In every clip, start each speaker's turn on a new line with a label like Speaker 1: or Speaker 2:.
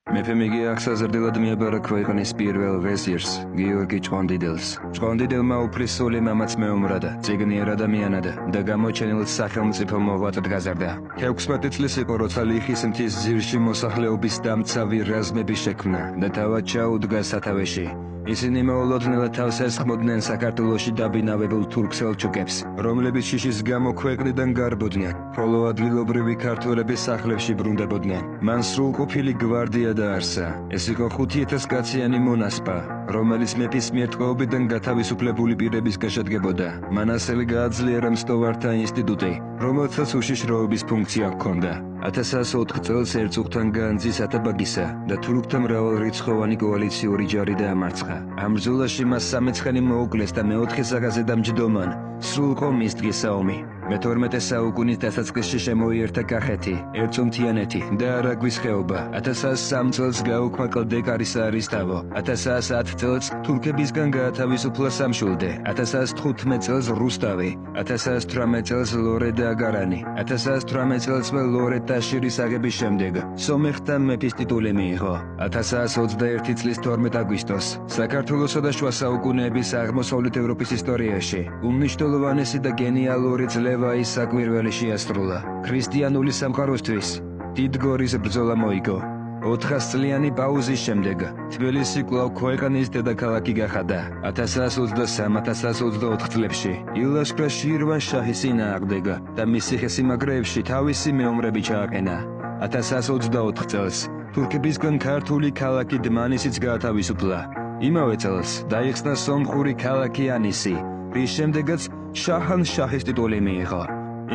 Speaker 1: მეფემ იგი აღსაზრდელად მიაბარა ქვეყნის პირველ ვეზირს, გიორგი ჭყონდიდელს. ჭყონდიდელმა უფლისწული მამაც მეომრად, წიგნიერ ადამიანად და გამოჩენილ სახელმწიფო მოღვაწედ გაზარდა. 16 წლის იყო, როცა ლიხის მთის ძირში მოსახლეობის დამცავი რაზმები შექმნა და თავად ჩაუდგა სათავეში. ისინი მოულოდნელად თავს ესხმოდნენ საქართველოში დაბინავებულ თურქ-სელჩუკებს, რომლებიც შიშის გამო ქვეყნიდან გარბოდნენ, ხოლო ადგილობრივი ქართველები სახლებში ბრუნდებოდნენ. მან სრულყოფილი გვარდია დაარსა. ეს იყო 5000 კაციანი მონასპა, რომელიც მეფის მიერ ტყვეობიდან გათავისუფლებული პირებისგან შედგებოდა. მან ასევე გააძლიერა მცდოვართა ინსტიტუტი, რომელსაც უშიშროების ფუნქცია ჰქონდა. 1104 წელს ერწუხთან განძის ათაბაგისა და თურქთა მრავალრიცხოვანი კოალიციური ჯარი დაამარცხა. ამ ბრძოლაში მას 13 ცხენი მოუკლეს და მეოთხე საგაზე დამჯდომან სრულყო მისდგეს ომი. მე-12 საუკუნის დასაწყისში შემოიერთა კახეთი, ერწუნთიანეთი და არაგვის ხეობა. 1103 წელს გაუქმა კლდეკარის ერისთავო. 1110 წელს თურქებისგან გაათავისუფლა სამშვილდე. 1115 წელს რუსთავი. 1118 წელს ლორე და აგარანი. 1118 წელს ლორე და შირის აღების შემდეგ სომეხთა მეფის ტიტული მიიღო. 1121 წლის 12 აგვისტოს საქართველოსა და შუა საუკუნეების აღმოსავლეთ ევროპის ისტორიაში უმნიშვნელოვანესი და გენიალური ძლევაის საკვირველი შეასრულა. ქრისტიანული სამყაროსთვის დიდგორის ბრძოლა მოიგო. 400 წლიანი პაუზის შემდეგ თბილისი კვლავ ქვეყნის დედაქალაქი გახადა. 1123-1124 წლებში ილაშქრა შირვან შაჰის წინააღმდეგ და მის ციხესიმაგრეებში თავისი მეომრები ჩააყენა. 1124 წელს თურქებისგან ქართული ქალაქი დმანისიც გაათავისუფლა. იმავე წელს დაიხსნა სომხური ქალაქი ანისი, რის შემდეგაც შაჰან შაჰის ტიტული მიიღო.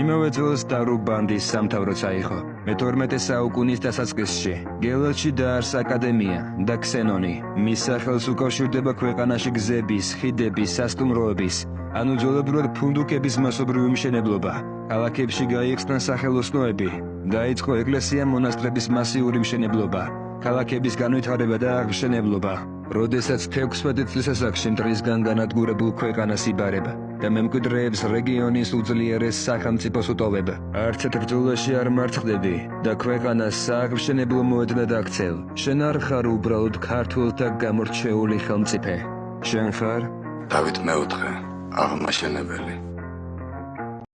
Speaker 1: იმავე წელს დარუბანდის სამთავროც აიღო. მე-12 საუკუნის დასაწყისში გელათში დაარსა აკადემია და ქსენონი. მის სახელს უკავშირდება ქვეყანაში გზების, ხიდების, სასტუმროების, ანუ ძველებურად ფუნდუკების მასობრივი მშენებლობა. ქალაქებში გაიხსნა სახელოსნოები, დაიწყო ეკლესია-მონასტრების მასიური მშენებლობა, ქალაქების განვითარება და აღმშენებლობა. როდესაც 16 წლის ასაკში მტრისგან განადგურებულ ქვეყანას იბარება და მემკვიდრეებს რეგიონის უძლიერეს სახელმწიფოს უტოვება, არც ერთ ბრძოლაში არ მარცხდები და ქვეყანას სააღმშენებლო მოედნად აქცევ. შენ არ ხარ უბრალოდ ქართველთა გამორჩეული ხელმწიფე. შენ ხარ
Speaker 2: დავით მეოთხე, აღმაშენებელი.